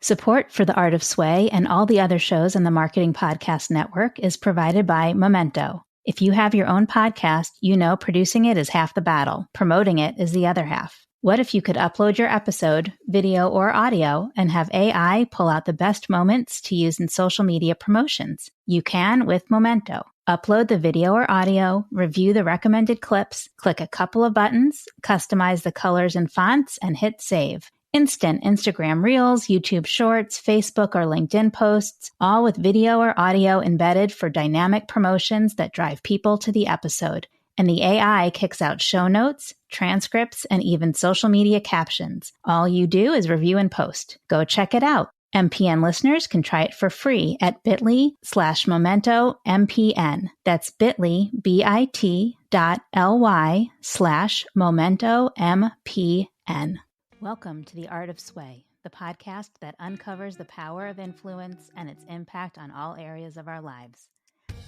Support for The Art of Sway and all the other shows on the Marketing Podcast Network is provided by Memento. If you have your own podcast, you know producing it is half the battle. Promoting it is the other half. What if you could upload your episode, video or audio, and have AI pull out the best moments to use in social media promotions? You can with Memento. Upload the video or audio, review the recommended clips, click a couple of buttons, customize the colors and fonts, and hit save. Instant Instagram Reels, YouTube Shorts, Facebook or LinkedIn posts, all with video or audio embedded for dynamic promotions that drive people to the episode. And the AI kicks out show notes, transcripts, and even social media captions. All you do is review and post. Go check it out. MPN listeners can try it for free at bit.ly/MomentoMPN. That's bit.ly, bit.ly/MomentoMPN. Welcome to The Art of Sway, the podcast that uncovers the power of influence and its impact on all areas of our lives.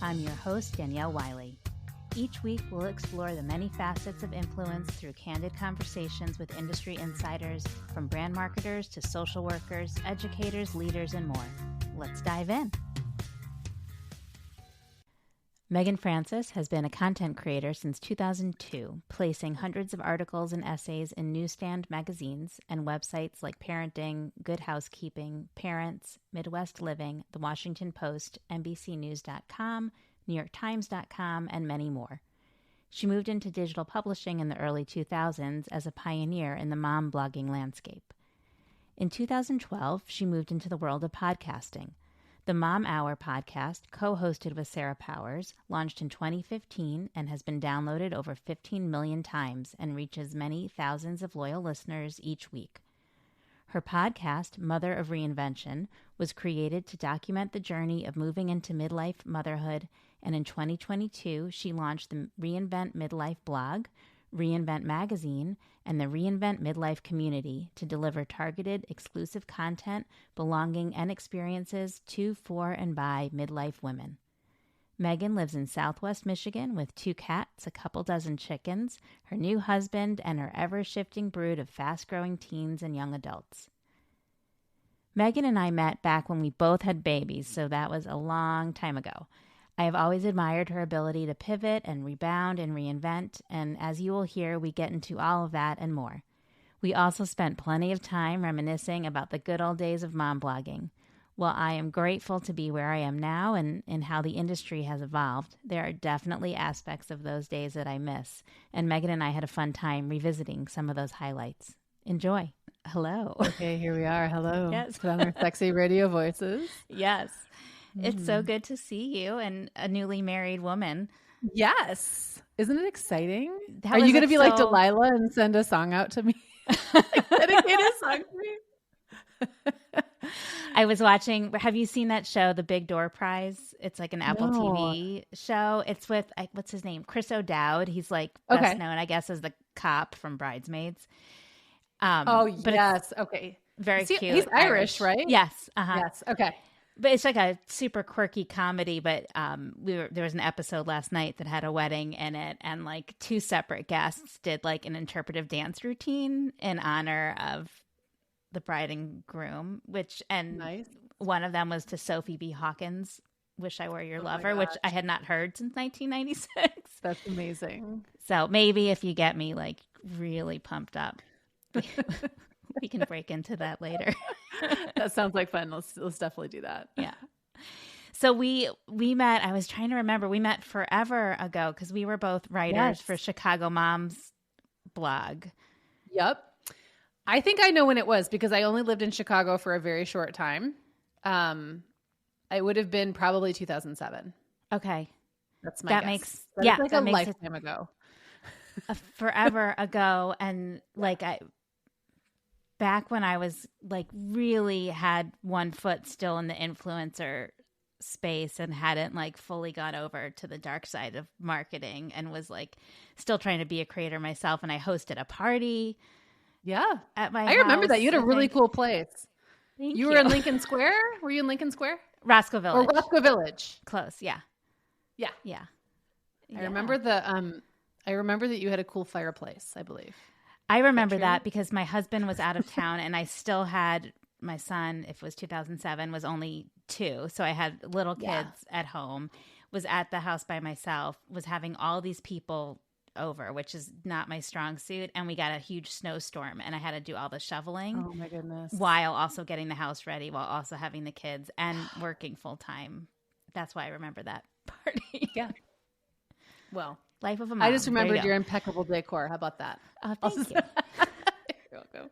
I'm your host, Danielle Wiley. Each week, we'll explore the many facets of influence through candid conversations with industry insiders, from brand marketers to social workers, educators, leaders, and more. Let's dive in. Meagan Francis has been a content creator since 2002, placing hundreds of articles and essays in newsstand magazines and websites like Parenting, Good Housekeeping, Parents, Midwest Living, The Washington Post, NBCnews.com, NewYorkTimes.com, and many more. She moved into digital publishing in the early 2000s as a pioneer in the mom blogging landscape. In 2012, she moved into the world of podcasting. The Mom Hour podcast, co-hosted with Sarah Powers, launched in 2015 and has been downloaded over 15 million times and reaches many thousands of loyal listeners each week. Her podcast, Mother of Reinvention, was created to document the journey of moving into midlife motherhood, and in 2022, she launched the Reinvent Midlife blog, Reinvent Magazine, and the Reinvent Midlife community to deliver targeted, exclusive content, belonging, and experiences to, for, and by midlife women. Meagan lives in Southwest Michigan with 2 cats, a couple dozen chickens, her new husband, and her ever-shifting brood of fast-growing teens and young adults. Meagan and I met back when we both had babies, so that was a long time ago. I have always admired her ability to pivot and rebound and reinvent, and as you will hear, we get into all of that and more. We also spent plenty of time reminiscing about the good old days of mom blogging. While I am grateful to be where I am now and how the industry has evolved, there are definitely aspects of those days that I miss, and Meagan and I had a fun time revisiting some of those highlights. Enjoy. Hello. Okay, here we are. Hello. Yes. Put on our sexy radio voices. Yes. It's so good to see you and a newly married woman. Yes. Isn't it exciting? Are you going to be like Delilah and send a song out to me? Dedicate a song to me? I was watching, have you seen that show, The Big Door Prize? It's like an Apple TV show. It's with, what's his name? Chris O'Dowd. He's like best known, I guess, as the cop from Bridesmaids. Yes. Okay. Very cute. He's Irish, right? Yes. Uh-huh. Yes. Okay. But it's like a super quirky comedy, but there was an episode last night that had a wedding in it, and like 2 separate guests did like an interpretive dance routine in honor of the bride and groom, nice. One of them was to Sophie B. Hawkins' Wish I Were Your Lover, which I had not heard since 1996. That's amazing. So maybe if you get me like really pumped up, we can break into that later. That sounds like fun. Let's definitely do that. Yeah. So we met, I was trying to remember, we met forever ago because we were both writers for Chicago Moms blog. Yep. I think I know when it was because I only lived in Chicago for a very short time. It would have been probably 2007. Okay. That's my guess. That's like a lifetime ago. Forever ago. And like back when I was like really had one foot still in the influencer space and hadn't like fully gone over to the dark side of marketing and was like still trying to be a creator myself. And I hosted a party. Yeah. At my I remember that. You had a really cool place. Thank you. You were in Lincoln Square? Were you in Lincoln Square? Roscoe Village. Or Roscoe Village. Close. Yeah. Yeah. Yeah. I remember I remember that you had a cool fireplace, I believe. I remember that because my husband was out of town and I still had my son, if it was 2007, was only 2. So I had little kids at home, was at the house by myself, was having all these people over, which is not my strong suit. And we got a huge snowstorm and I had to do all the shoveling. Oh my goodness. While also getting the house ready, while also having the kids and working full time. That's why I remember that party. Yeah. Well, life of a mom. I just remembered your impeccable decor. How about that? Thank you. You're welcome.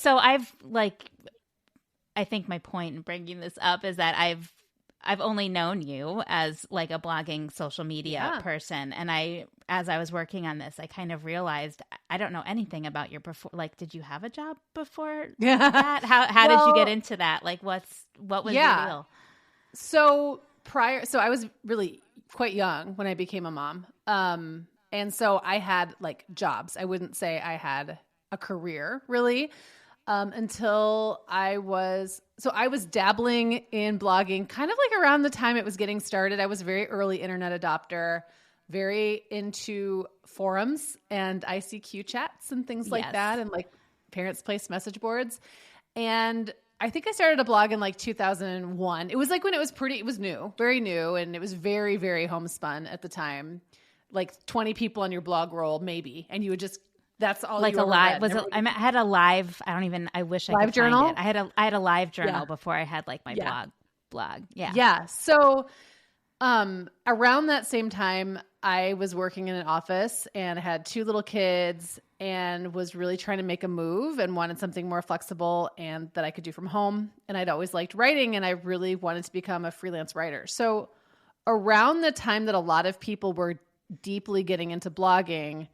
So I've I think my point in bringing this up is that I've only known you as like a blogging social media person. And as I was working on this, I kind of realized I don't know anything about your before. Like, did you have a job before that? How did you get into that? Like, what was your deal? So I was really quite young when I became a mom. And so I had like jobs. I wouldn't say I had a career really. Until I was dabbling in blogging kind of like around the time it was getting started. I was a very early internet adopter, very into forums and ICQ chats and things like that. And like parents' place message boards. And I think I started a blog in like 2001. It was like when it was new, very new. And it was very, very homespun at the time, like 20 people on your blog roll, maybe. And you would just, that's all like you a live read. I had a live, I wish I live could journal? find it. I had a live journal before I had like my blog. Yeah. Yeah. So around that same time I was working in an office and had 2 little kids and was really trying to make a move and wanted something more flexible and that I could do from home. And I'd always liked writing and I really wanted to become a freelance writer. So around the time that a lot of people were deeply getting into blogging,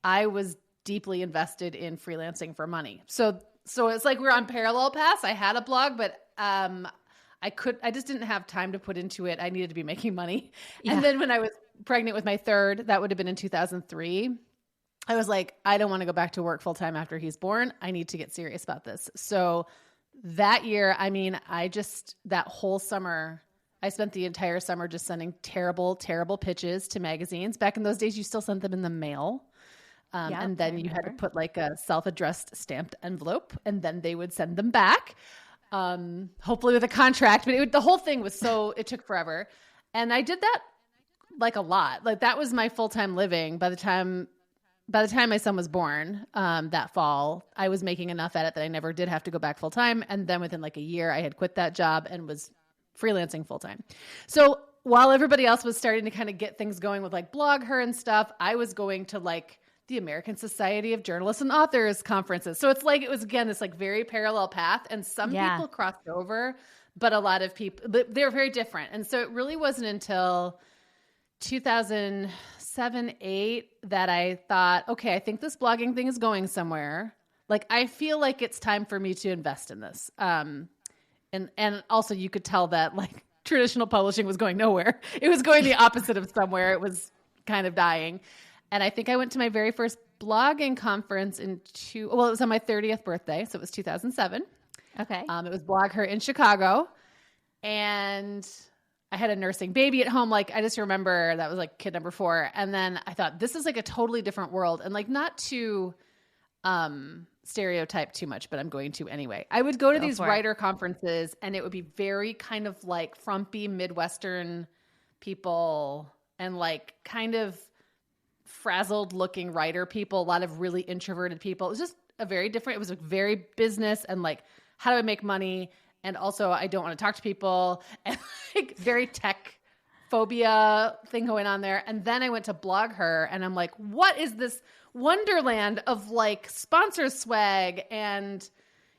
I was deeply invested in freelancing for money. So it's like we're on parallel paths. I had a blog, but I just didn't have time to put into it. I needed to be making money. Yeah. And then when I was pregnant with my third, that would have been in 2003. I was like, I don't want to go back to work full time after he's born. I need to get serious about this. So that year, that whole summer, I spent the entire summer just sending terrible, terrible pitches to magazines. Back in those days, you still sent them in the mail. And then you had to put like a self-addressed stamped envelope and then they would send them back, hopefully with a contract. But the whole thing was it took forever. And I did that like a lot. Like that was my full-time living. By the time my son was born that fall, I was making enough at it that I never did have to go back full-time. And then within like a year, I had quit that job and was freelancing full-time. So while everybody else was starting to kind of get things going with like Blog Her and stuff, I was going to like the American Society of Journalists and Authors conferences. So it was, again, this like very parallel path and some people crossed over, but a lot of people, but they were very different. And so it really wasn't until 2007, 8 that I thought, okay, I think this blogging thing is going somewhere. Like, I feel like it's time for me to invest in this. And also you could tell that like traditional publishing was going nowhere. It was going the opposite of somewhere. It was kind of dying. And I think I went to my very first blogging conference it was on my 30th birthday. So it was 2007. Okay. It was Blog Her in Chicago. And I had a nursing baby at home. Like, I just remember that was like kid number 4. And then I thought, this is like a totally different world. And like, not to stereotype too much, but I'm going to anyway. I would go to these writer conferences and it would be very kind of like frumpy Midwestern people and like kind of frazzled looking writer people, a lot of really introverted people. It was just it was a very business and like, how do I make money? And also I don't want to talk to people and like very tech phobia thing going on there. And then I went to Blog Her and I'm like, what is this wonderland of like sponsor swag and,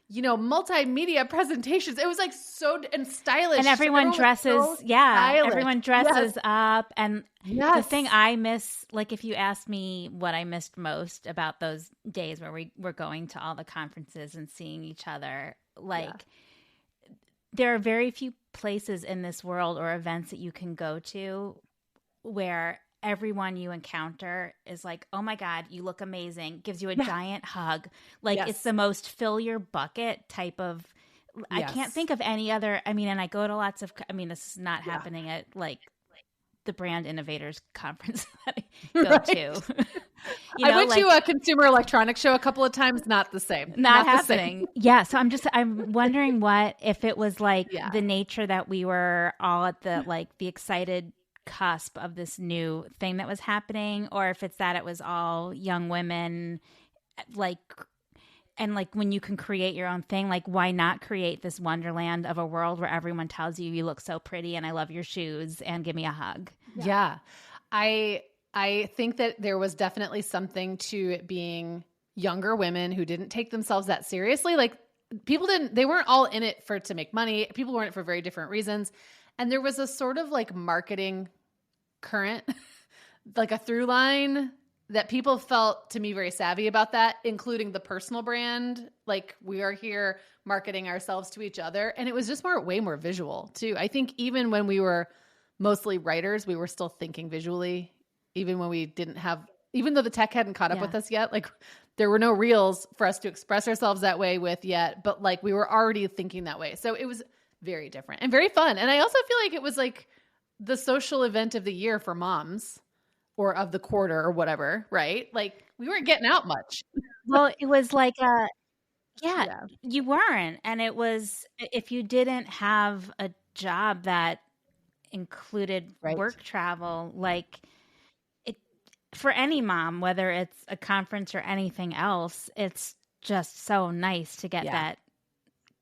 you know, multimedia presentations? It was like so and stylish. And everyone dresses, everyone dresses up. And the thing I miss, like if you asked me what I missed most about those days where we were going to all the conferences and seeing each other, like there are very few places in this world or events that you can go to where everyone you encounter is like, oh my God, you look amazing, gives you a giant hug. Like it's the most fill your bucket type of, I can't think of any other, and I go to lots of, this is not happening at like the Brand Innovators Conference that I go to. You I know, went like, to a Consumer Electronics Show a couple of times. Not the same. not the same. happening. Yeah. So I'm wondering if it was like Yeah. the nature that we were all at the excited cusp of this new thing that was happening, or if it's that it was all young women, like, and like when you can create your own thing, like why not create this wonderland of a world where everyone tells you look so pretty and I love your shoes and give me a hug. Yeah. I think that there was definitely something to it being younger women who didn't take themselves that seriously. Like they weren't all in it to make money. People were in it for very different reasons. And there was a sort of like marketing current, like a through line that people felt, to me, very savvy about that, including the personal brand. Like we are here marketing ourselves to each other. And it was just way more visual too. I think even when we were mostly writers, we were still thinking visually, even when we didn't have, even though the tech hadn't caught up with us yet, like there were no reels for us to express ourselves that way with yet, but like we were already thinking that way. So it was very different and very fun. And I also feel like it was like the social event of the year for moms or of the quarter or whatever, right? Like we weren't getting out much. Well, it was like you weren't. And it was, if you didn't have a job that included work travel, like it, for any mom, whether it's a conference or anything else, it's just so nice to get that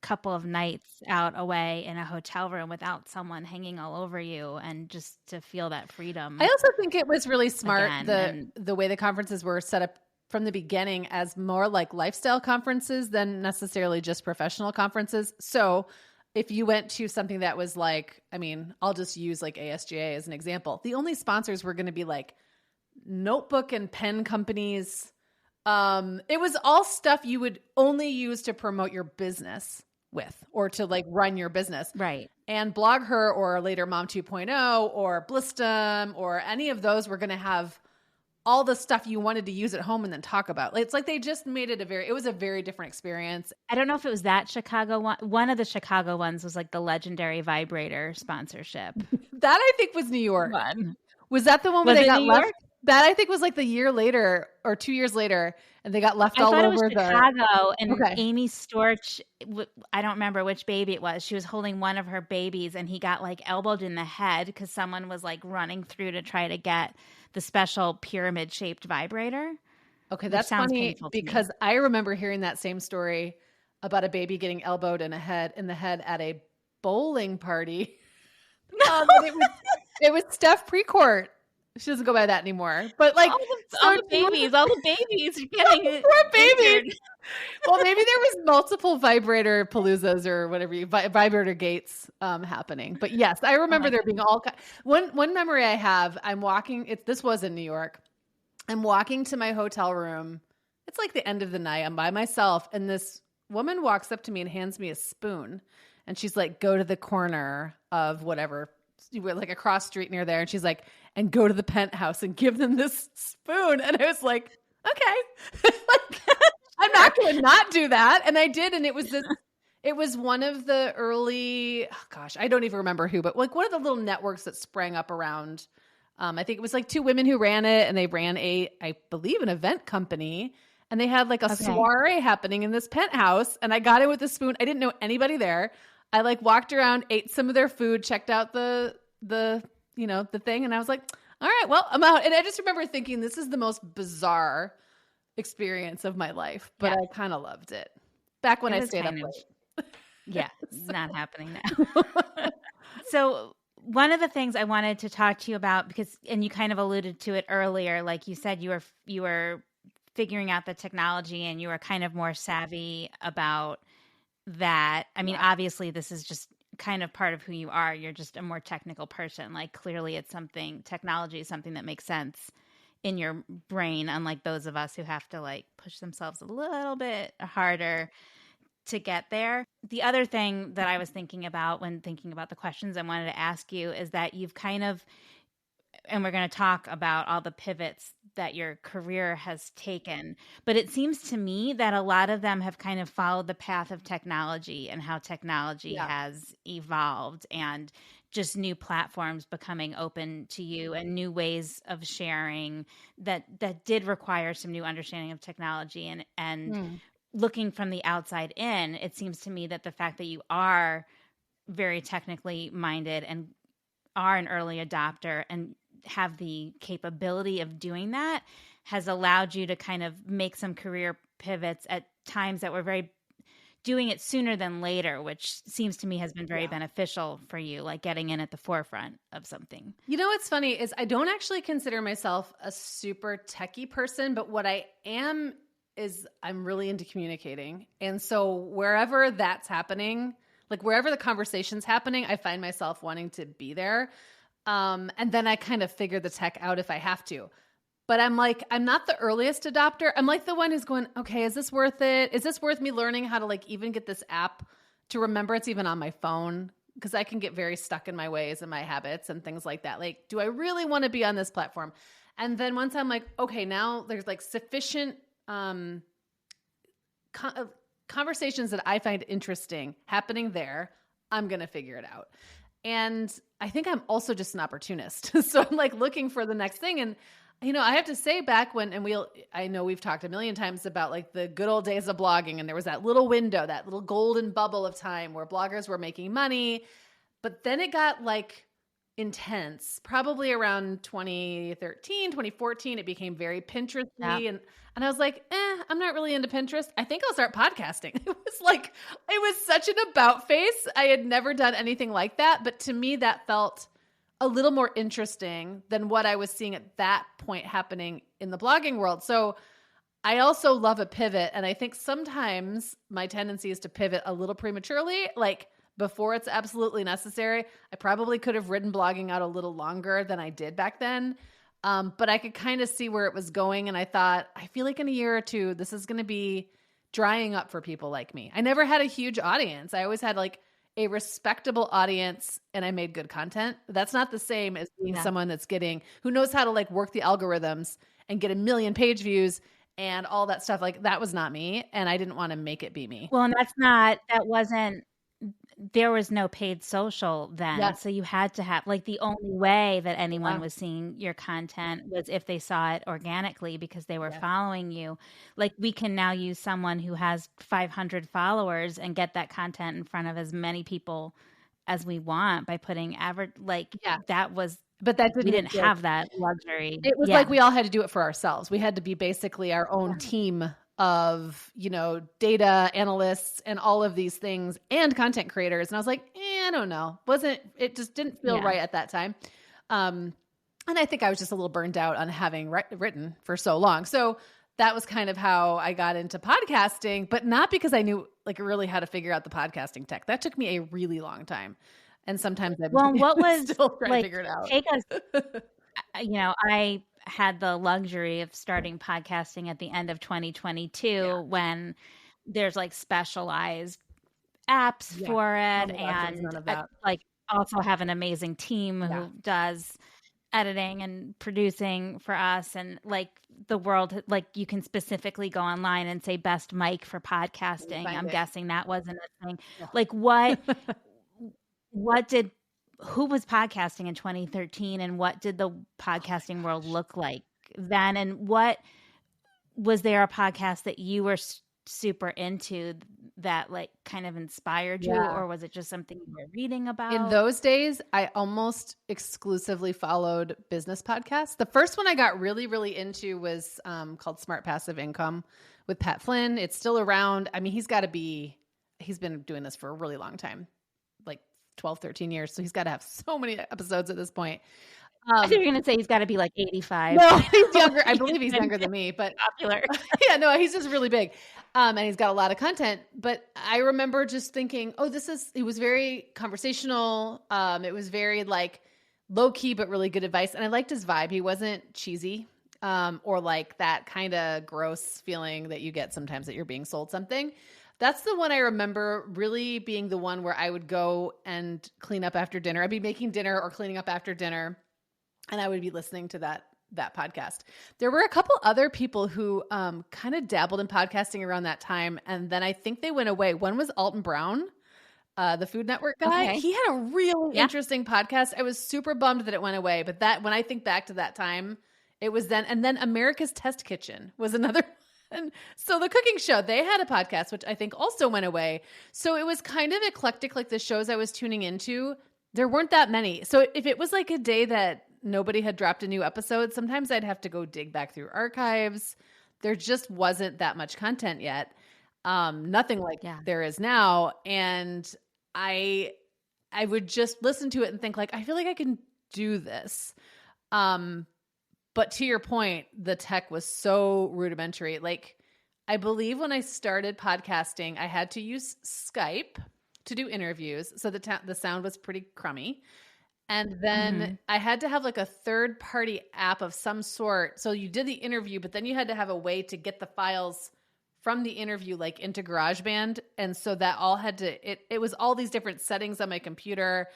couple of nights out away in a hotel room without someone hanging all over you and just to feel that freedom. I also think it was really smart the way the conferences were set up from the beginning as more like lifestyle conferences than necessarily just professional conferences. So if you went to something that was like, I mean, I'll just use like ASGA as an example. The only sponsors were going to be like notebook and pen companies. It was all stuff you would only use to promote your business with or to like run your business. Right. And BlogHer or later Mom 2.0 or Blistum or any of those were going to have all the stuff you wanted to use at home and then talk about. It's like they just made it it was a very different experience. I don't know if it was that Chicago one. One of the Chicago ones was like the legendary vibrator sponsorship. That I think was New York. One. Was that the one where they got left? That I think was like the year later or 2 years later, and they got left all over the Chicago. And Amy Storch, I don't remember which baby it was. She was holding one of her babies, and he got like elbowed in the head because someone was like running through to try to get the special pyramid-shaped vibrator. Okay, that's funny because I remember hearing that same story about a baby getting elbowed in the head at a bowling party. It was Steph Precourt. She doesn't go by that anymore. But like all the babies are getting it. Poor babies. Well, maybe there was multiple vibrator paloozas or whatever, vibrator gates happening. But yes, I remember there being one memory I have. I'm walking. This was in New York. I'm walking to my hotel room. It's like the end of the night. I'm by myself, and this woman walks up to me and hands me a spoon, and she's like, "Go to the corner of whatever." Like a cross street near there. And she's like, and go to the penthouse and give them this spoon. And I was like, okay, like, I'm not going to not do that. And I did. And it was one of the early, I don't even remember who, but like one of the little networks that sprang up around, I think it was like two women who ran it, and they ran I believe an event company, and they had like a soiree happening in this penthouse. And I got in with the spoon. I didn't know anybody there. I like walked around, ate some of their food, checked out the thing. And I was like, all right, well, I'm out. And I just remember thinking, this is the most bizarre experience of my life, but I kind of loved it back when I stayed up late. Yeah. It's not happening now. So one of the things I wanted to talk to you about, and you kind of alluded to it earlier, like you said, you were figuring out the technology and you were kind of more savvy about that. I mean, obviously this is just kind of part of who you are. You're just a more technical person. Like clearly technology is something that makes sense in your brain, unlike those of us who have to like push themselves a little bit harder to get there. The other thing that I was thinking about when thinking about the questions I wanted to ask you is that you've kind of, and we're going to talk about all the pivots that your career has taken. But it seems to me that a lot of them have kind of followed the path of technology and how technology has evolved, and just new platforms becoming open to you and new ways of sharing that did require some new understanding of technology. And looking from the outside in, it seems to me that the fact that you are very technically minded and are an early adopter and have the capability of doing that has allowed you to kind of make some career pivots at times that were very doing it sooner than later, which seems to me has been very beneficial for you, like getting in at the forefront of something. You know, what's funny is I don't actually consider myself a super techie person, but what I am is I'm really into communicating. And so wherever that's happening, like wherever the conversation's happening, I find myself wanting to be there. And then I kind of figure the tech out if I have to. But I'm not the earliest adopter. I'm like the one who's going, okay, is this worth it? Is this worth me learning how to like even get this app to remember it's even on my phone? Because I can get very stuck in my ways and my habits and things like that. Like, do I really want to be on this platform? And then once I'm like, okay, now there's like sufficient conversations that I find interesting happening there, I'm going to figure it out. And I think I'm also just an opportunist. So I'm like looking for the next thing. And, you know, I have to say back when, and I know we've talked a million times about like the good old days of blogging. And there was that little window, that little golden bubble of time where bloggers were making money. But then it got like intense, probably around 2013, 2014. It became very Pinterest-y. And I was like, I'm not really into Pinterest. I think I'll start podcasting. It was such an about face. I had never done anything like that. But to me, that felt a little more interesting than what I was seeing at that point happening in the blogging world. So I also love a pivot. And I think sometimes my tendency is to pivot a little prematurely, like before it's absolutely necessary. I probably could have ridden blogging out a little longer than I did back then. But I could kind of see where it was going. And I thought, I feel like in a year or two, this is going to be drying up for people like me. I never had a huge audience. I always had like a respectable audience and I made good content. That's not the same as being someone that's who knows how to like work the algorithms and get 1 million page views and all that stuff. Like that was not me. And I didn't want to make it be me. Well, and there was no paid social then. Yes. So you had to have like the only way that anyone was seeing your content was if they saw it organically because they were following you. Like we can now use someone who has 500 followers and get that content in front of as many people as we want by putting that was, but we didn't have that luxury. It was like we all had to do it for ourselves. We had to be basically our own team of, you know, data analysts and all of these things and content creators. And I was like, I don't know. It just didn't feel right at that time. And I think I was just a little burned out on having written for so long. So that was kind of how I got into podcasting, but not because I knew like really how to figure out the podcasting tech. That took me a really long time. And sometimes I'm still trying to figure it out. Take us, you know, I had the luxury of starting podcasting at the end of 2022 when there's like specialized apps for it. And like also have an amazing team who does editing and producing for us. And like the world, like you can specifically go online and say best mic for podcasting. I'm guessing that wasn't a thing. Yeah. Like who was podcasting in 2013 and what did the podcasting world look like then? And what was there a podcast that you were super into that like kind of inspired you or was it just something you were reading about? In those days, I almost exclusively followed business podcasts. The first one I got really, really into was called Smart Passive Income with Pat Flynn. It's still around. I mean, he's been doing this for a really long time, like 12, 13 years. So he's got to have so many episodes at this point. I think you're going to say he's got to be like 85. No, he's younger. I believe he's younger than me, but popular. Yeah, no, he's just really big. And he's got a lot of content, but I remember just thinking, it was very conversational. It was very like low key, but really good advice. And I liked his vibe. He wasn't cheesy, or like that kind of gross feeling that you get sometimes that you're being sold something. That's the one I remember really being the one where I would go and clean up after dinner. I'd be making dinner or cleaning up after dinner, and I would be listening to that podcast. There were a couple other people who kind of dabbled in podcasting around that time. And then I think they went away. One was Alton Brown, the Food Network guy. Okay. He had a really Yeah. interesting podcast. I was super bummed that it went away. But that when I think back to that time, it was then. And then America's Test Kitchen was another one. So the cooking show, they had a podcast, which I think also went away. So it was kind of eclectic, like the shows I was tuning into. There weren't that many. So if it was like a day that nobody had dropped a new episode, sometimes I'd have to go dig back through archives. There just wasn't that much content yet. Nothing like there is now. And I would just listen to it and think like, I feel like I can do this. But to your point, the tech was so rudimentary. Like, I believe when I started podcasting, I had to use Skype to do interviews. So the sound was pretty crummy. And then I had to have like a third party app of some sort. So you did the interview, but then you had to have a way to get the files from the interview, like into GarageBand. And so that all had to, it was all these different settings on my computer.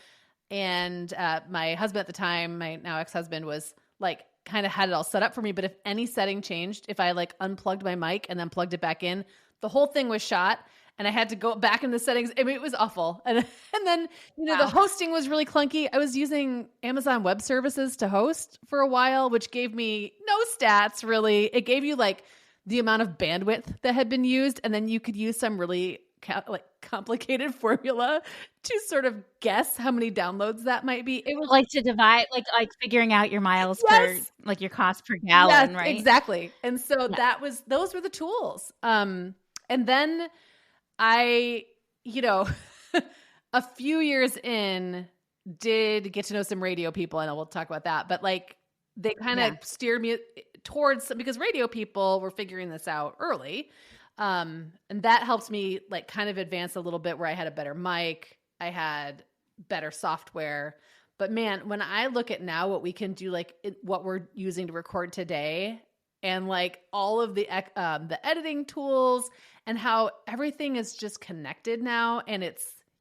And my husband at the time, my now ex-husband, was like, kind of had it all set up for me. But if any setting changed, if I like unplugged my mic and then plugged it back in, the whole thing was shot. And I had to go back in the settings. I mean, it was awful. And then, the hosting was really clunky. I was using Amazon Web Services to host for a while, which gave me no stats really. It gave you like the amount of bandwidth that had been used. And then you could use some really complicated formula to sort of guess how many downloads that might be. It was like to divide, like figuring out your miles per, like your cost per gallon, right? Exactly. And so those were the tools. And then I, a few years in, did get to know some radio people, and we'll talk about that. But like, they kind of steered me towards, because radio people were figuring this out early. And that helped me like kind of advance a little bit, where I had a better mic, I had better software. But man, when I look at now what we can do, like what we're using to record today, and like all of the editing tools, and how everything is just connected now, and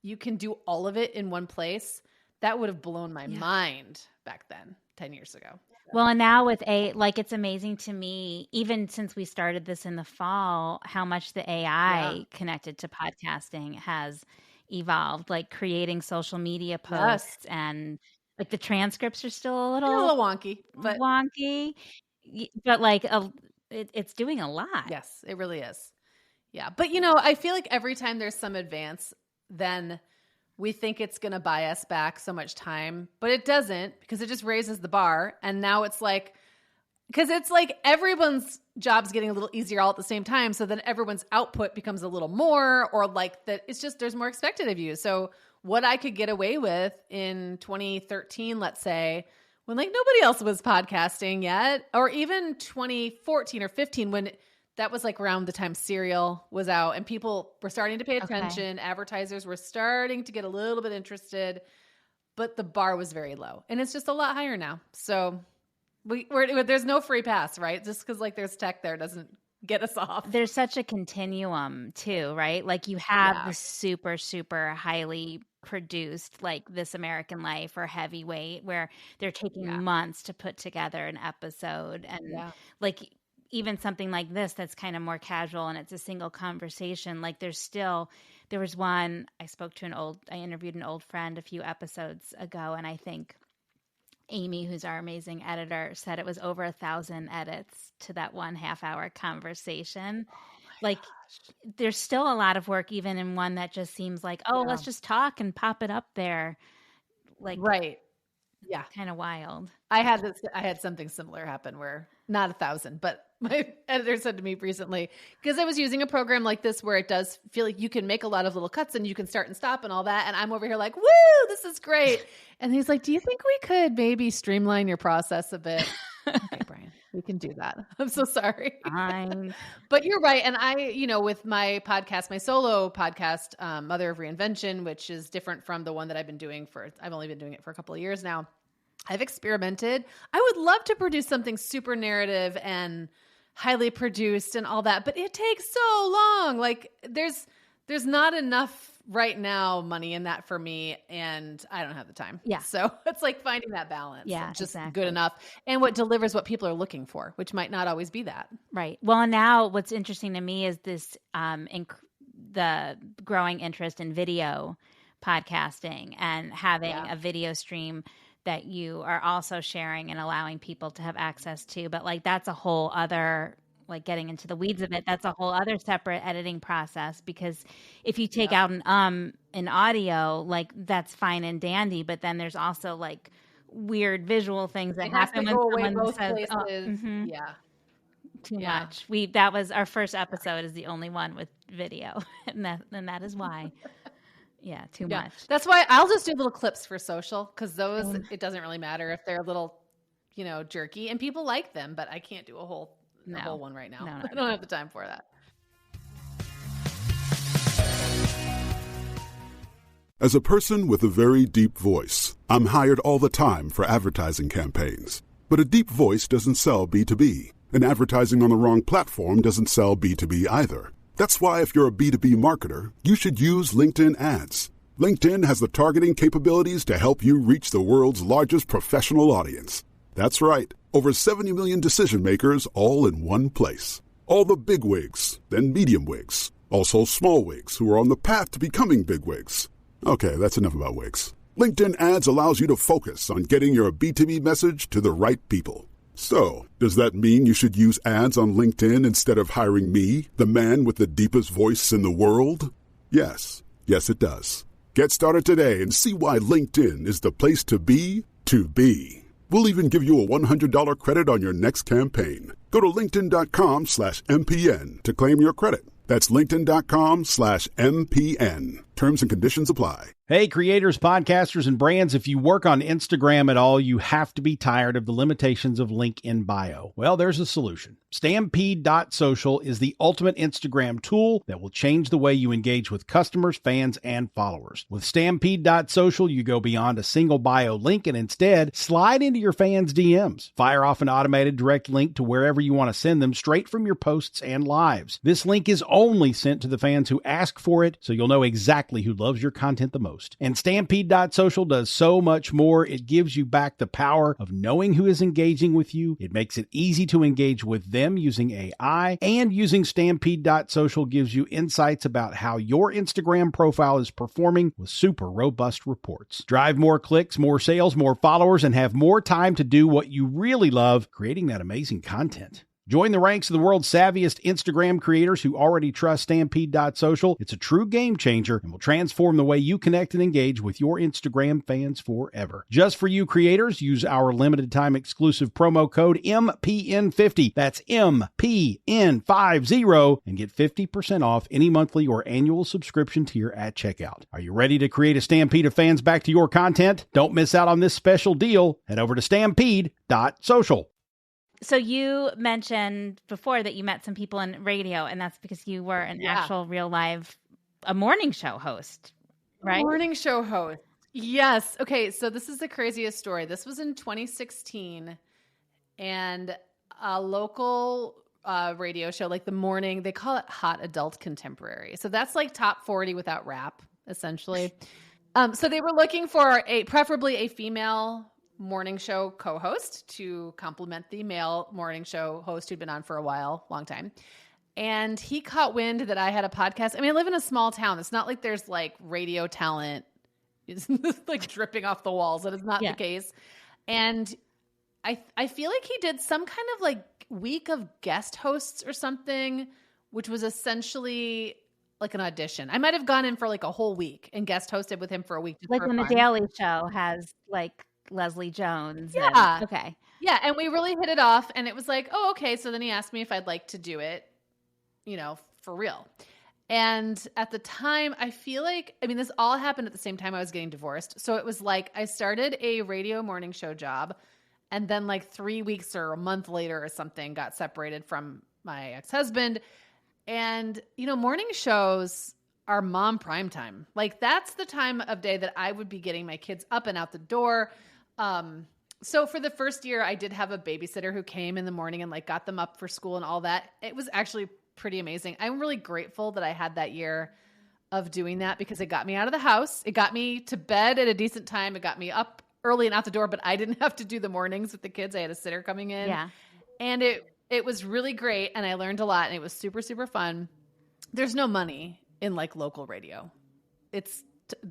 you can do all of it in one place, that would have blown my mind back then, 10 years ago. Well, and now with it's amazing to me, even since we started this in the fall, how much the AI connected to podcasting has evolved, like creating social media posts, and like the transcripts are still a little wonky, but like it's doing a lot. Yes, it really is. Yeah. But I feel like every time there's some advance, then we think it's going to buy us back so much time, but it doesn't, because it just raises the bar. And now it's like, because it's like everyone's job's getting a little easier all at the same time. So then everyone's output becomes a little more, or like that it's just, there's more expected of you. So what I could get away with in 2013, let's say, when like nobody else was podcasting yet, or even 2014 or 15, when that was like around the time Serial was out and people were starting to pay attention. Okay. Advertisers were starting to get a little bit interested, but the bar was very low, and it's just a lot higher now. So there's no free pass, right? Just because like there's tech there doesn't get us off. There's such a continuum too, right? Like you have the super, super highly produced, like This American Life or Heavyweight, where they're taking months to put together an episode, and like even something like this that's kind of more casual and it's a single conversation. Like there was one, I interviewed an old friend a few episodes ago, and I think Amy, who's our amazing editor, said it was over 1,000 edits to that 1.5 hour conversation. Like there's still a lot of work, even in one that just seems like, let's just talk and pop it up there. Like, right. Yeah. Kind of wild. I had something similar happen, where not 1,000, but my editor said to me recently, because I was using a program like this where it does feel like you can make a lot of little cuts and you can start and stop and all that. And I'm over here like, woo, this is great. And he's like, do you think we could maybe streamline your process a bit? Okay, Brian, we can do that. I'm so sorry. But you're right. And I, with my podcast, my solo podcast, Mother of Reinvention, which is different from the one that I've only been doing it for a couple of years now. I've experimented. I would love to produce something super narrative and highly produced and all that, but it takes so long. Like there's not enough right now money in that for me, and I don't have the time. Yeah. So it's like finding that balance. Yeah, Just exactly. good enough. And what delivers what people are looking for, which might not always be that. Right. Well, and now what's interesting to me is this the growing interest in video podcasting and having a video stream that you are also sharing and allowing people to have access to. But like that's a whole other, like getting into the weeds of it, that's a whole other separate editing process, because if you take out an audio, like that's fine and dandy, but then there's also like weird visual things that happen when someone says, too much. That was our first episode is the only one with video, and that is why. Too much. That's why I'll just do little clips for social, because those it doesn't really matter if they're a little, jerky, and people like them, but I can't do a whole one right now. No, I don't have the time for that. As a person with a very deep voice, I'm hired all the time for advertising campaigns. But a deep voice doesn't sell B2B, and advertising on the wrong platform doesn't sell B2B either. That's why if you're a B2B marketer, you should use LinkedIn ads. LinkedIn has the targeting capabilities to help you reach the world's largest professional audience. That's right, over 70 million decision makers all in one place. All the big wigs, then medium wigs, also small wigs who are on the path to becoming big wigs. Okay, that's enough about wigs. LinkedIn ads allows you to focus on getting your B2B message to the right people. So, does that mean you should use ads on LinkedIn instead of hiring me, the man with the deepest voice in the world? Yes. Yes, it does. Get started today and see why LinkedIn is the place to be to be. We'll even give you a $100 credit on your next campaign. Go to linkedin.com/MPN to claim your credit. That's linkedin.com/MPN. Terms and conditions apply. Hey, creators, podcasters, and brands, if you work on Instagram at all, you have to be tired of the limitations of link in bio. Well, there's a solution. Stampede.social is the ultimate Instagram tool that will change the way you engage with customers, fans, and followers. With Stampede.social, you go beyond a single bio link and instead slide into your fans' DMs. Fire off an automated direct link to wherever you want to send them straight from your posts and lives. This link is only sent to the fans who ask for it, so you'll know exactly who loves your content the most. And Stampede.social does so much more. It gives you back the power of knowing who is engaging with you. It makes it easy to engage with them using AI, and using Stampede.social gives you insights about how your Instagram profile is performing with super robust reports. Drive more clicks, more sales, more followers, and have more time to do what you really love, creating that amazing content. Join the ranks of the world's savviest Instagram creators who already trust Stampede.social. It's a true game changer and will transform the way you connect and engage with your Instagram fans forever. Just for you creators, use our limited time exclusive promo code MPN50. That's MPN50 and get 50% off any monthly or annual subscription tier at checkout. Are you ready to create a stampede of fans back to your content? Don't miss out on this special deal. Head over to Stampede.social. So you mentioned before that you met some people in radio, and that's because you were an actual real live, a morning show host, right? Morning show host. Yes. Okay. So this is the craziest story. This was in 2016, and a local radio show, like the morning, they call it Hot Adult Contemporary. So that's like top 40 without rap, essentially. So they were looking for preferably a female morning show co-host to complement the male morning show host who'd been on for a while, long time. And he caught wind that I had a podcast. I mean, I live in a small town. It's not like there's like radio talent. It's like dripping off the walls. That is not the case. And I feel like he did some kind of like week of guest hosts or something, which was essentially like an audition. I might have gone in for like a whole week and guest hosted with him for a week. Like when The Daily Show has like Leslie Jones. Yeah. Okay. Yeah. And we really hit it off, and it was like, oh, okay. So then he asked me if I'd like to do it, for real. And at the time, I feel like, this all happened at the same time I was getting divorced. So it was like, I started a radio morning show job, and then like 3 weeks or a month later or something got separated from my ex-husband. And, morning shows are mom prime time. Like that's the time of day that I would be getting my kids up and out the door. So for the first year, I did have a babysitter who came in the morning and like got them up for school and all that. It was actually pretty amazing. I'm really grateful that I had that year. of doing that because it got me out of the house. It got me to bed at a decent time. It got me up early and out the door, but I didn't have to do the mornings with the kids. I had a sitter coming in. Yeah. And it was really great. And I learned a lot and it was super, super fun. There's no money in like local radio. It's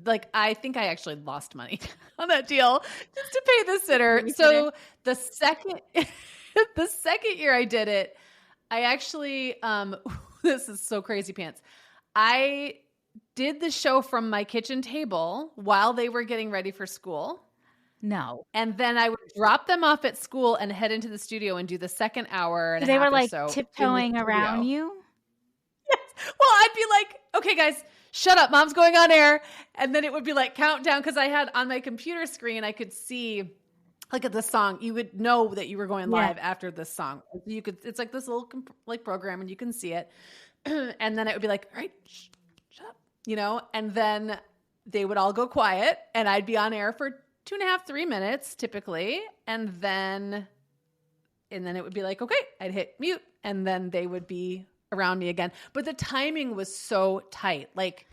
like, I think I actually lost money on that deal just to pay the sitter. So the second year I did it, I actually, this is so crazy pants. I did the show from my kitchen table while they were getting ready for school. No. And then I would drop them off at school and head into the studio and do the second hour. And they were like tiptoeing around you? Yes. Well, I'd be like, okay, guys, shut up. Mom's going on air. And then it would be like countdown because I had on my computer screen, I could see like at the song, you would know that you were going live after this song. You could, it's like this little like program and you can see it. And then it would be like, all right, shut up, and then they would all go quiet and I'd be on air for 2.5, 3 minutes typically. And then it would be like, okay, I'd hit mute and then they would be around me again. But the timing was so tight. Like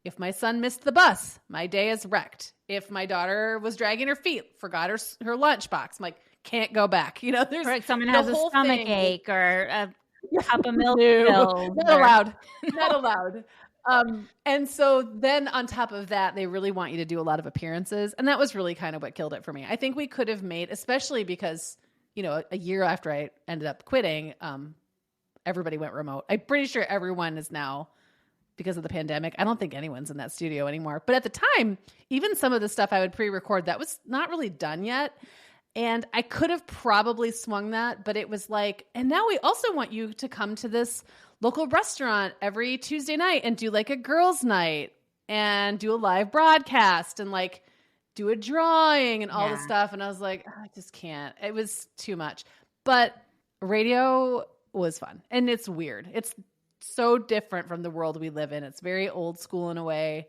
if my son missed the bus, my day is wrecked. If my daughter was dragging her feet, forgot her lunchbox, I'm like, can't go back. There's or someone has a stomach ache or a cup of milk. Not allowed. And so then on top of that, they really want you to do a lot of appearances. And that was really kind of what killed it for me. I think we could have made, especially because, a year after I ended up quitting, everybody went remote. I'm pretty sure everyone is now, because of the pandemic. I don't think anyone's in that studio anymore. But at the time, even some of the stuff I would pre-record, that was not really done yet. And I could have probably swung that, but it was like, and now we also want you to come to this local restaurant every Tuesday night and do like a girls' night and do a live broadcast and like do a drawing and all this stuff. And I was like, I just can't. It was too much. But radio was fun and it's weird. It's so different from the world we live in. It's very old school in a way,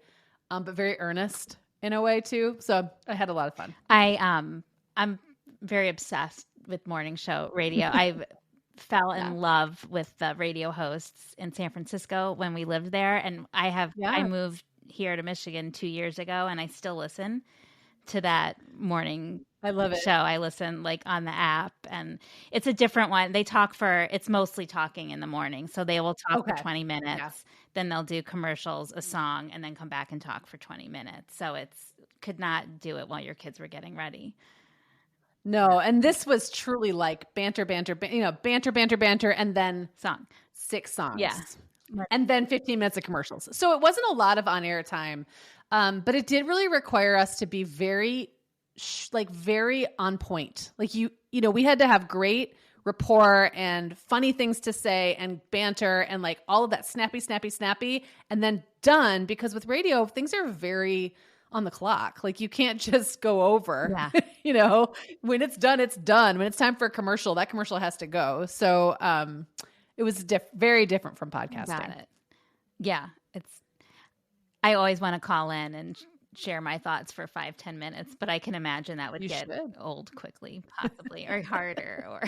but very earnest in a way too. So I had a lot of fun. I'm very obsessed with morning show radio. I fell in love with the radio hosts in San Francisco when we lived there. And I moved here to Michigan 2 years ago and I still listen to that morning I love it. show. I listen like on the app and it's a different one. It's mostly talking in the morning. So they will talk for 20 minutes. Yeah. Then they'll do commercials, a song, and then come back and talk for 20 minutes. So could not do it while your kids were getting ready. No, and this was truly like banter, banter, and then 6 songs. Yeah. And then 15 minutes of commercials. So it wasn't a lot of on-air time, but it did really require us to be very, very on point. Like we had to have great rapport and funny things to say and banter and like all of that snappy, and then done, because with radio, things are very on the clock. Like you can't just go over, when it's done, it's done. When it's time for a commercial, that commercial has to go. So, it was very different from podcasting. Got it. Yeah. I always want to call in and share my thoughts for 5-10 minutes, but I can imagine that would get old quickly, possibly, or harder, or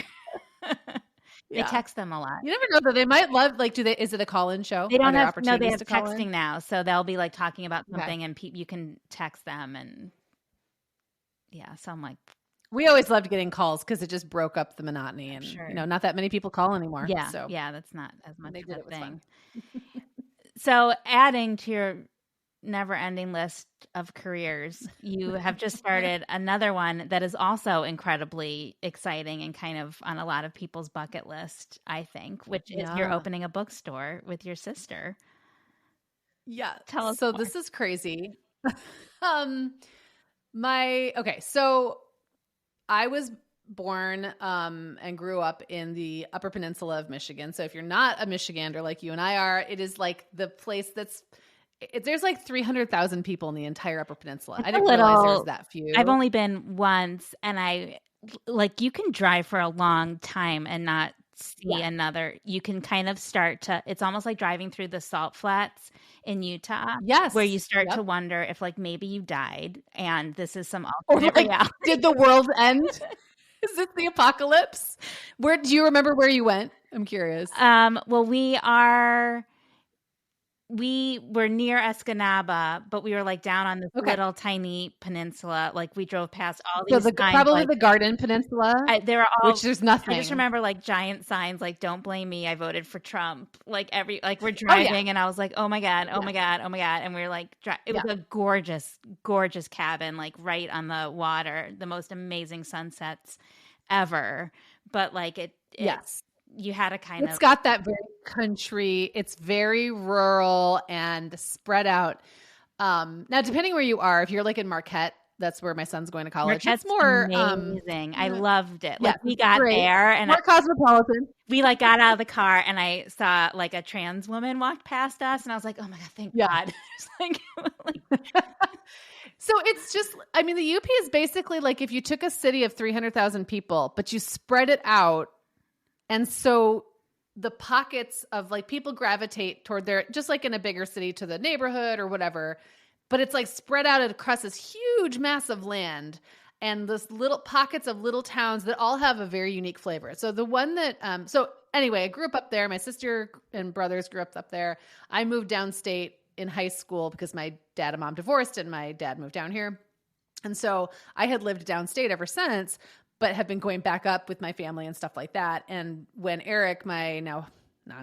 they text them a lot. You never know though. They might love, is it a call-in show? They don't have, no, they have texting now. So they'll be like talking about something and you can text them and so I'm like. We always loved getting calls because it just broke up the monotony and, not that many people call anymore. Yeah. So. Yeah. That's not as much of a thing. So adding to your never-ending list of careers, you have just started another one that is also incredibly exciting and kind of on a lot of people's bucket list, I think, which is you're opening a bookstore with your sister. Yeah. Tell us more. more. This is crazy. So I was born and grew up in the Upper Peninsula of Michigan. So if you're not a Michigander like you and I are, it is like the place there's like 300,000 people in the entire Upper Peninsula. I didn't realize there was that few. I've only been once, and you can drive for a long time and not see another. You can kind of it's almost like driving through the salt flats in Utah. Yes. Where you start to wonder if maybe you died and this is some alternate reality. Did the world end? Is this the apocalypse? Do you remember where you went? I'm curious. Well, we were near Escanaba, but we were like down on this little tiny peninsula. Like we drove past all these signs, probably like, the Garden Peninsula. They were all, which there's nothing. I just remember like giant signs like "Don't blame me, I voted for Trump." Like we're driving, and I was like, "Oh my god, oh my god, oh my god!" And we were like, it was a gorgeous, gorgeous cabin, like right on the water, the most amazing sunsets ever. But like you had a kind of. It's got that very country. It's very rural and spread out. Now, depending where you are, if you're like in Marquette, that's where my son's going to college. Marquette's it's more amazing. I loved it. Like we got there and more cosmopolitan. We like got out of the car and I saw like a trans woman walked past us and I was like, oh my God, thank God. It's like So it's just, I mean, the UP is basically like if you took a city of 300,000 people, but you spread it out. And so the pockets of like people gravitate toward their, just like in a bigger city to the neighborhood or whatever, but it's like spread out across this huge mass of land and this little pockets of little towns that all have a very unique flavor. So the one that, so anyway, I grew up there. My sister and brothers grew up there. I moved downstate in high school because my dad and mom divorced and my dad moved down here. And so I had lived downstate ever since, but have been going back up with my family and stuff like that. And when Eric, my now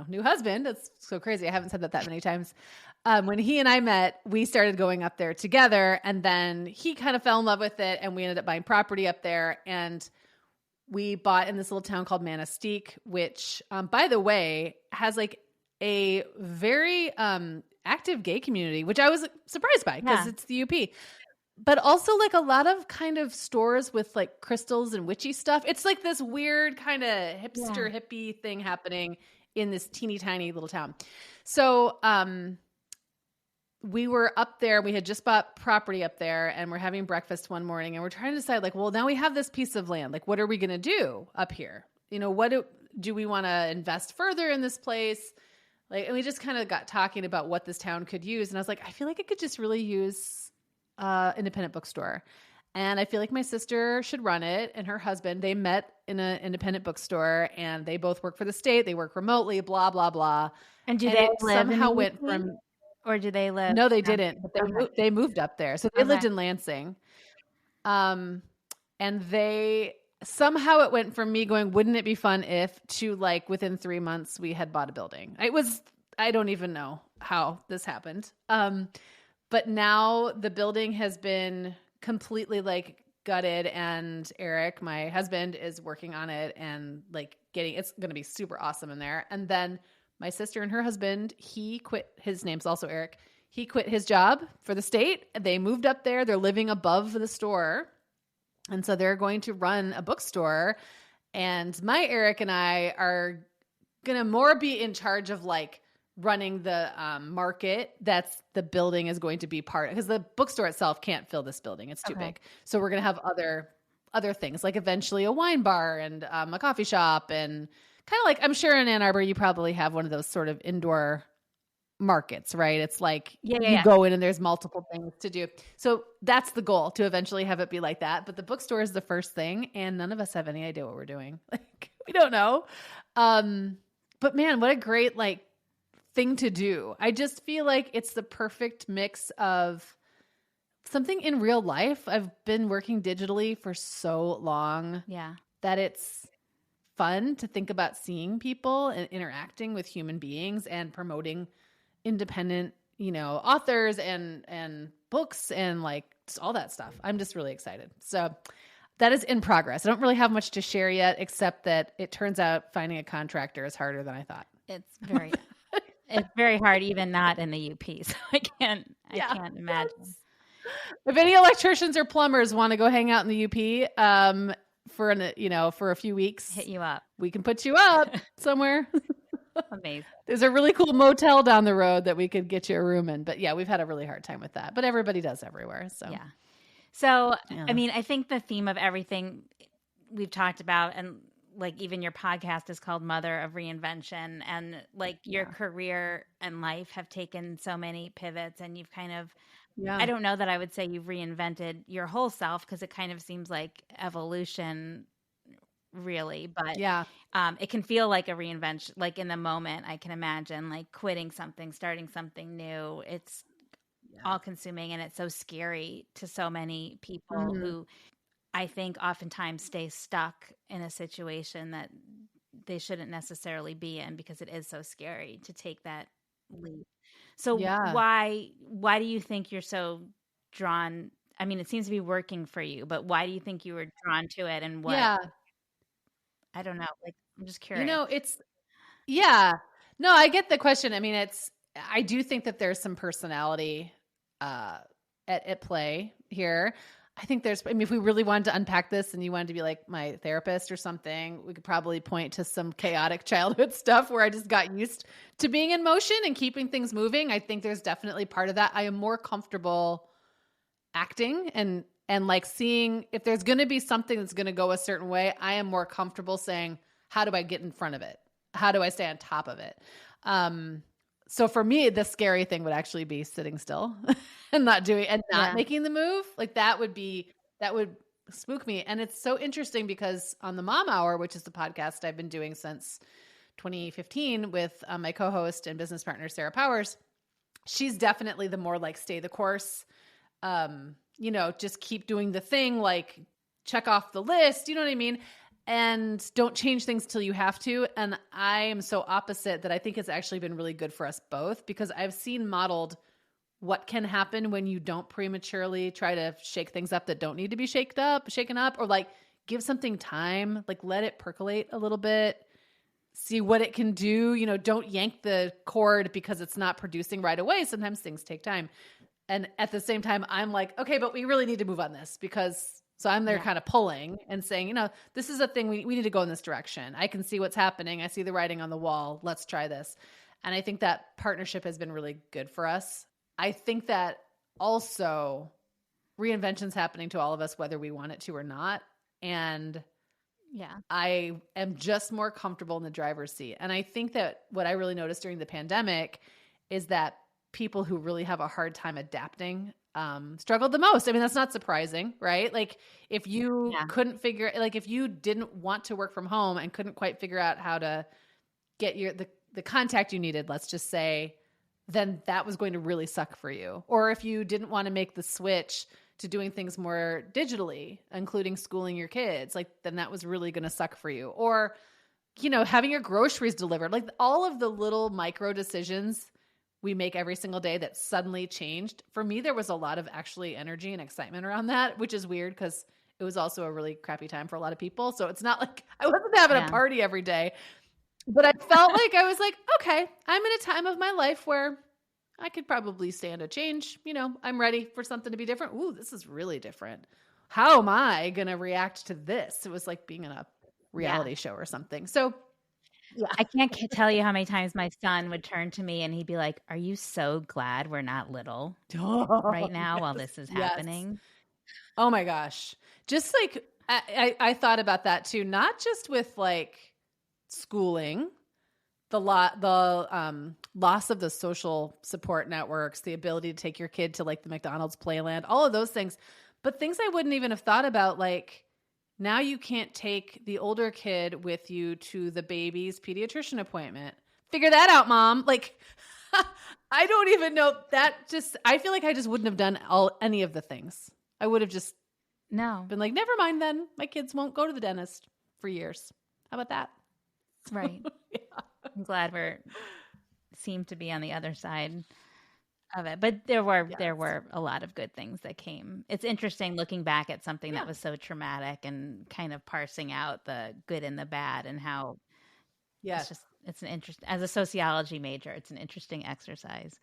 new husband, it's so crazy. I haven't said that many times. When he and I met, we started going up there together. And then he kind of fell in love with it. And we ended up buying property up there. And we bought in this little town called Manistee, which, by the way, has like a very active gay community, which I was surprised by because it's the UP. But also like a lot of kind of stores with like crystals and witchy stuff. It's like this weird kind of hipster hippie thing happening in this teeny tiny little town. So we were up there. We had just bought property up there and we're having breakfast one morning and we're trying to decide like, well, now we have this piece of land. Like, what are we going to do up here? You know, what do we want to invest further in this place? Like, and we just kind of got talking about what this town could use. And I was like, I feel like it could just really use independent bookstore. And I feel like my sister should run it and her husband, they met in an independent bookstore and they both work for the state. They work remotely, blah, blah, blah. And do they live somehow in went from, or do they live? No, they didn't, but they moved up there. So they lived in Lansing. And they somehow it went from me going, wouldn't it be fun if to like within 3 months we had bought a building. I don't even know how this happened. But now the building has been completely like gutted and Eric, my husband, is working on it and like it's going to be super awesome in there. And then my sister and her husband, he quit, his name's also Eric. He quit his job for the state. They moved up there. They're living above the store. And so they're going to run a bookstore. And my Eric and I are going to more be in charge of like running the market that's the building is going to be part of, because the bookstore itself can't fill this building. It's too big. So we're going to have other things like eventually a wine bar and a coffee shop and kind of like, I'm sure in Ann Arbor, you probably have one of those sort of indoor markets, right? It's like you go in and there's multiple things to do. So that's the goal, to eventually have it be like that. But the bookstore is the first thing and none of us have any idea what we're doing. Like we don't know. But man, what a great like thing to do. I just feel like it's the perfect mix of something in real life. I've been working digitally for so long that it's fun to think about seeing people and interacting with human beings and promoting independent, authors and books and like just all that stuff. I'm just really excited. So that is in progress. I don't really have much to share yet, except that it turns out finding a contractor is harder than I thought. It's very hard, even not in the UP. So I can't imagine. If any electricians or plumbers want to go hang out in the UP, for a few weeks, hit you up. We can put you up somewhere. Amazing. There's a really cool motel down the road that we could get you a room in. But yeah, we've had a really hard time with that. But everybody does everywhere. So yeah. So I mean, I think the theme of everything we've talked about, and like even your podcast is called Mother of Reinvention, and like your career and life have taken so many pivots, and you've kind of I don't know that I would say you've reinvented your whole self, because it kind of seems like evolution really, but Yeah. it can feel like a reinvention. Like in the moment, I can imagine like quitting something, starting something new. It's all consuming, and it's so scary to so many people who I think oftentimes stay stuck in a situation that they shouldn't necessarily be in because it is so scary to take that leap. So Yeah. why do you think you're so drawn? I mean, it seems to be working for you, but why do you think you were drawn to it, and what? Yeah. I don't know. Like, I'm just You curious. know, yeah. No, I get the question. I mean, I do think that there's some personality at play here. I mean, if we really wanted to unpack this and you wanted to be like my therapist or something, we could probably point to some chaotic childhood stuff where I just got used to being in motion and keeping things moving. I think there's definitely part of that. I am more comfortable acting and like seeing if there's going to be something that's going to go a certain way. I am more comfortable saying, how do I get in front of it? How do I stay on top of it? So for me, the scary thing would actually be sitting still and not making the move. Like that would spook me. And it's so interesting because on the Mom Hour, which is the podcast I've been doing since 2015 with my co-host and business partner, Sarah Powers, she's definitely the more like stay the course, just keep doing the thing, like check off the list, you know what I mean? And don't change things till you have to. And I am so opposite that I think it's actually been really good for us both because I've seen modeled what can happen when you don't prematurely try to shake things up that don't need to be shaken up, or like give something time, like let it percolate a little bit, see what it can do. Don't yank the cord because it's not producing right away. Sometimes things take time. And at the same time, I'm like, okay, but we really need to move on this so I'm there kind of pulling and saying, this is a thing we need to go in this direction. I can see what's happening. I see the writing on the wall. Let's try this. And I think that partnership has been really good for us. I think that also reinvention's happening to all of us, whether we want it to or not. And I am just more comfortable in the driver's seat. And I think that what I really noticed during the pandemic is that people who really have a hard time adapting struggled the most. I mean, that's not surprising, right? Like if you if you didn't want to work from home and couldn't quite figure out how to get the contact you needed, let's just say, then that was going to really suck for you. Or if you didn't want to make the switch to doing things more digitally, including schooling your kids, then that was really going to suck for you. Or, having your groceries delivered, like all of the little micro decisions we make every single day that suddenly changed. For me, there was a lot of actually energy and excitement around that, which is weird because it was also a really crappy time for a lot of people. So it's not like I wasn't having a party every day, but I felt like I was like, okay, I'm in a time of my life where I could probably stand a change. I'm ready for something to be different. Ooh, this is really different. How am I going to react to this? It was like being in a reality show or something. So I can't tell you how many times my son would turn to me and he'd be like, "Are you so glad we're not little right now while this is happening?" Oh my gosh. Just like, I thought about that too, not just with like schooling, the loss of the social support networks, the ability to take your kid to like the McDonald's playland, all of those things, but things I wouldn't even have thought about, like now you can't take the older kid with you to the baby's pediatrician appointment. Figure that out, Mom. Like, I don't even know I feel like I just wouldn't have done any of the things. I would have just been like, never mind then. My kids won't go to the dentist for years. How about that? Right. I'm glad seem to be on the other side of it. But there were a lot of good things that came. It's interesting looking back at something that was so traumatic and kind of parsing out the good and the bad and how it's an interest as a sociology major, it's an interesting exercise.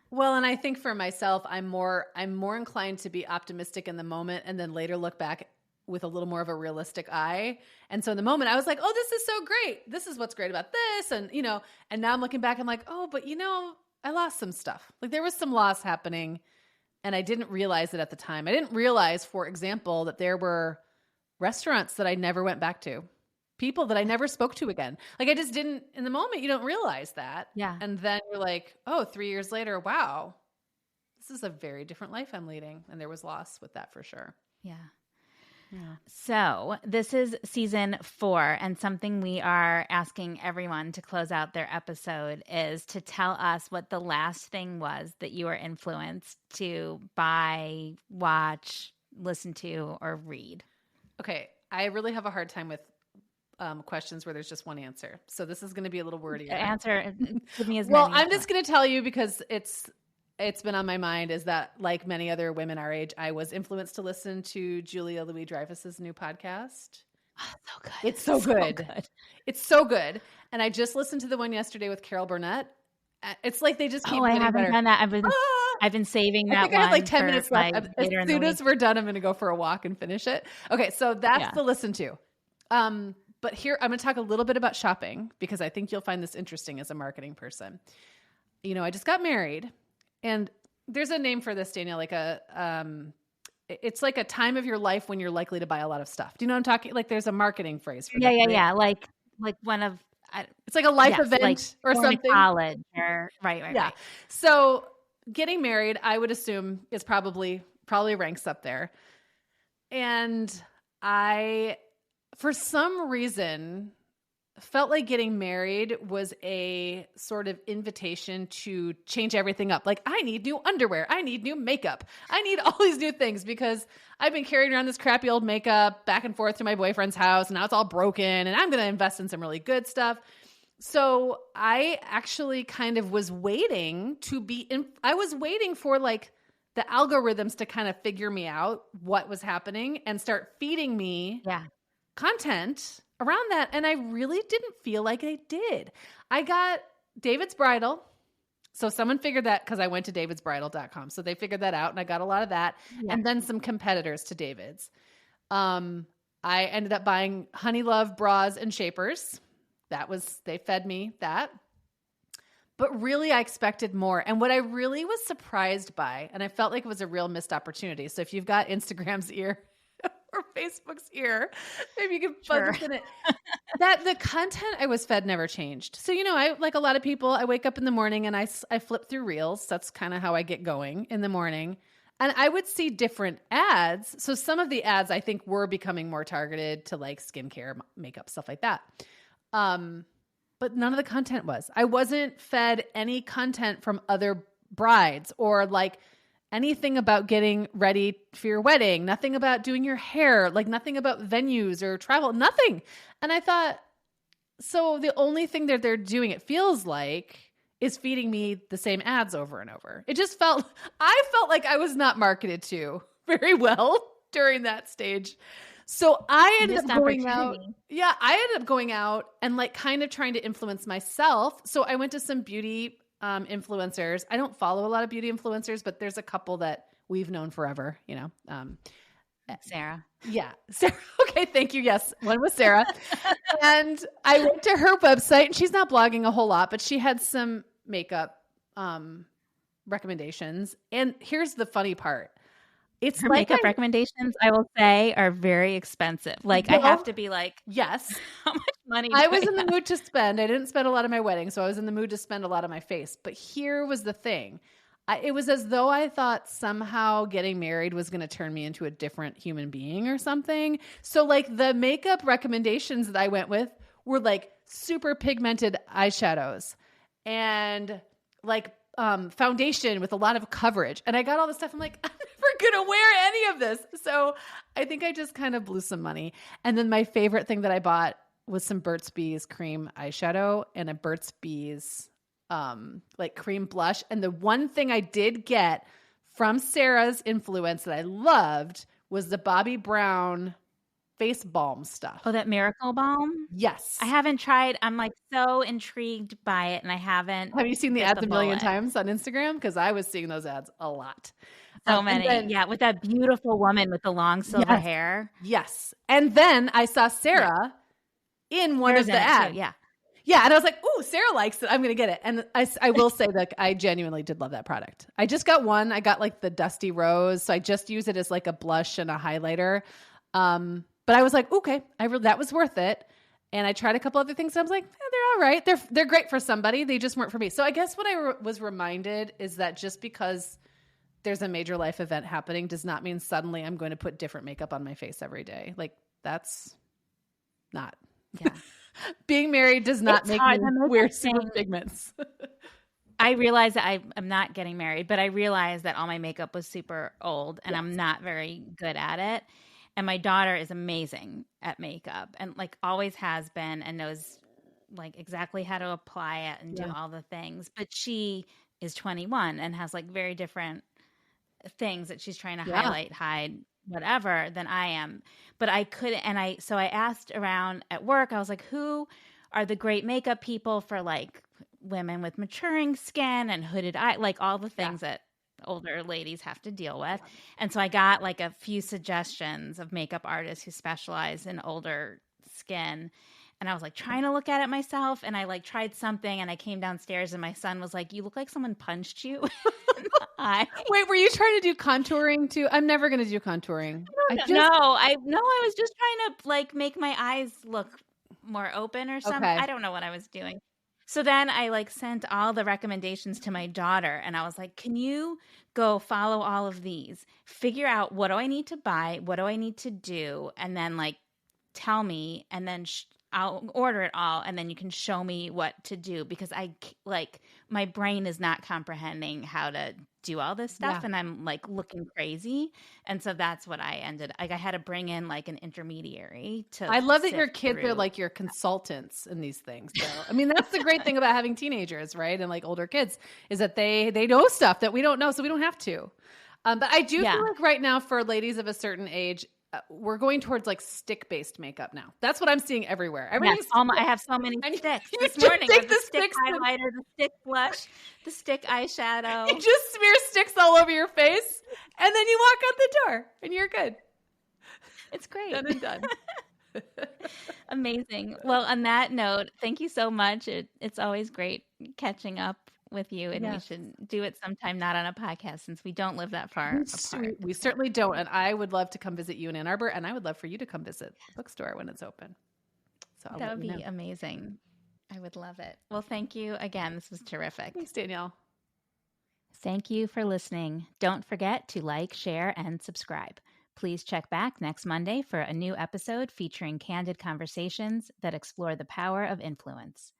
Well, and I think for myself, I'm more inclined to be optimistic in the moment and then later look back with a little more of a realistic eye. And so in the moment I was like, oh, this is so great. This is what's great about this. And, and now I'm looking back, I'm like, oh, but I lost some stuff. Like there was some loss happening and I didn't realize it at the time. I didn't realize, for example, that there were restaurants that I never went back to, people that I never spoke to again. Like I just didn't, in the moment, you don't realize that. Yeah. And then you're like, oh, 3 years later, wow, this is a very different life I'm leading. And there was loss with that for sure. Yeah. So this is season 4, and something we are asking everyone to close out their episode is to tell us what the last thing was that you were influenced to buy, watch, listen to, or read. Okay. I really have a hard time with questions where there's just one answer. So this is going to be a little wordier. Answer. Give me as well, many. I'm just going to tell you because it's been on my mind is that like many other women our age, I was influenced to listen to Julia Louis-Dreyfus's new podcast. Oh, so good. It's so good. It's so good. And I just listened to the one yesterday with Carol Burnett. It's like they just keep I haven't better. done that. I've been saving that. I think I have like 10 minutes left. As soon as week. we're done, I'm going to go for a walk and finish it. Okay, so that's the listen to. But here I'm going to talk a little bit about shopping because I think you'll find this interesting as a marketing person. You know, I just got married, and there's a name for this, Danielle, like it's like a time of your life when you're likely to buy a lot of stuff. Do you know what I'm talking? Like there's a marketing phrase for that. Yeah. Like one of, it's like a life event like or something. College or right. Yeah. So getting married, I would assume is probably ranks up there. And I, for some reason, felt like getting married was a sort of invitation to change everything up. Like, I need new underwear. I need new makeup. I need all these new things because I've been carrying around this crappy old makeup back and forth to my boyfriend's house, and now it's all broken, and I'm going to invest in some really good stuff. So I actually kind of was waiting I was waiting for like the algorithms to kind of figure me out what was happening and start feeding me content around that. And I really didn't feel like I did. I got David's Bridal. So someone figured that because I went to davidsbridal.com. So they figured that out and I got a lot of that. Yeah. And then some competitors to David's. I ended up buying Honey Love bras and shapers. They fed me that. But really I expected more. And what I really was surprised by, and I felt like it was a real missed opportunity. So if you've got Instagram's ear or Facebook's ear, maybe you can buzz us in it. That the content I was fed never changed. So, you know, I, like a lot of people, I wake up in the morning and I flip through reels. That's kind of how I get going in the morning. And I would see different ads. So some of the ads I think were becoming more targeted to like skincare, makeup, stuff like that. But none of the content was. I wasn't fed any content from other brides or like anything about getting ready for your wedding, nothing about doing your hair, like nothing about venues or travel, nothing. And I thought, so the only thing that they're doing, it feels like, is feeding me the same ads over and over. I felt like I was not marketed to very well during that stage. So I ended up going out. Yeah, I ended up going out and like kind of trying to influence myself. So I went to some beauty influencers. I don't follow a lot of beauty influencers, but there's a couple that we've known forever, you know. Sarah. Yeah. Sarah. Okay. Thank you. Yes. One was Sarah. And I went to her website and she's not blogging a whole lot, but she had some makeup recommendations. And here's the funny part. It's her like makeup recommendations, I will say, are very expensive. Like, I have to be like, yes, how much money I was in the mood to spend. I didn't spend a lot of my wedding, so I was in the mood to spend a lot of my face. But here was the thing. It was as though I thought somehow getting married was going to turn me into a different human being or something. So like the makeup recommendations that I went with were like super pigmented eyeshadows and like foundation with a lot of coverage. And I got all this stuff. I'm like, I'm never going to wear any of this. So I think I just kind of blew some money. And then my favorite thing that I bought was some Burt's Bees cream eyeshadow and a Burt's Bees like cream blush. And the one thing I did get from Sarah's influence that I loved was the Bobbi Brown face balm stuff. Oh, that Miracle Balm? Yes. I haven't tried. I'm like so intrigued by it and I haven't. Have you seen the ads a million times on Instagram? Because I was seeing those ads a lot. So many. Yeah. With that beautiful woman with the long silver hair. Yes. And then I saw Sarah in one of the ads. Yeah. Yeah. And I was like, ooh, Sarah likes it. I'm going to get it. And I will say that I genuinely did love that product. I just got one. I got like the Dusty Rose. So I just use it as like a blush and a highlighter. But I was like, okay, that was worth it. And I tried a couple other things. And I was like, they're all right. They're great for somebody. They just weren't for me. So I guess what I was reminded is that just because there's a major life event happening does not mean suddenly I'm going to put different makeup on my face every day. Like that's not. Yeah. Being married does not make me wear super pigments. I realize that I'm not getting married, but I realized that all my makeup was super old and I'm not very good at it. And my daughter is amazing at makeup and like always has been and knows like exactly how to apply it and do all the things. But she is 21 and has like very different things that she's trying to highlight, hide, whatever than I am. But I couldn't. And so I asked around at work, I was like, who are the great makeup people for like women with maturing skin and hooded eye, like all the things that older ladies have to deal with. And so I got like a few suggestions of makeup artists who specialize in older skin. And I was like trying to look at it myself. And I like tried something and I came downstairs and my son was like, you look like someone punched you in the eye. Wait, were you trying to do contouring too? I'm never going to do contouring. I was just trying to like make my eyes look more open or something. I don't know what I was doing. So then I like sent all the recommendations to my daughter and I was like, can you go follow all of these, figure out what do I need to buy? What do I need to do? And then like tell me and then I'll order it all and then you can show me what to do because I like my brain is not comprehending how to do all this stuff and I'm like looking crazy. And so that's what I ended like I had to bring in like an intermediary to I love that your kids are like your consultants in these things. So I mean that's the great thing about having teenagers, right? And like older kids is that they know stuff that we don't know, so we don't have to. But I do feel like right now for ladies of a certain age, we're going towards like stick-based makeup now. That's what I'm seeing everywhere. Yes, I have so many sticks this morning. The stick highlighter, the stick blush, the stick eyeshadow. You just smear sticks all over your face, and then you walk out the door, and you're good. It's great. Done and done. Amazing. Well, on that note, thank you so much. It's always great catching up with you, and we should do it sometime not on a podcast since we don't live that far apart. We certainly don't, and I would love to come visit you in Ann Arbor, and I would love for you to come visit the bookstore when it's open. So that would be amazing. I would love it. Well, thank you again. This was terrific. Thanks, Danielle. Thank you for listening. Don't forget to like, share, and subscribe. Please check back next Monday for a new episode featuring candid conversations that explore the power of influence.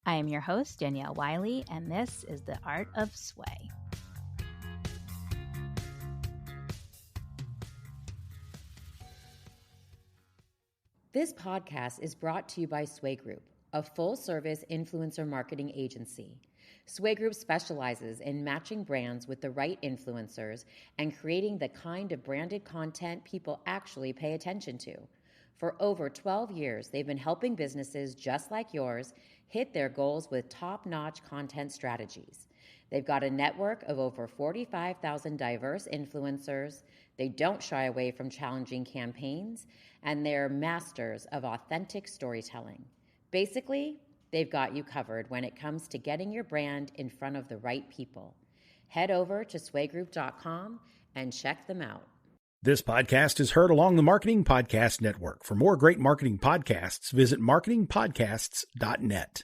I am your host, Danielle Wiley, and this is The Art of Sway. This podcast is brought to you by Sway Group, a full-service influencer marketing agency. Sway Group specializes in matching brands with the right influencers and creating the kind of branded content people actually pay attention to. For over 12 years, they've been helping businesses just like yours hit their goals with top-notch content strategies. They've got a network of over 45,000 diverse influencers. They don't shy away from challenging campaigns, and they're masters of authentic storytelling. Basically, they've got you covered when it comes to getting your brand in front of the right people. Head over to swaygroup.com and check them out. This podcast is heard along the Marketing Podcast Network. For more great marketing podcasts, visit marketingpodcasts.net.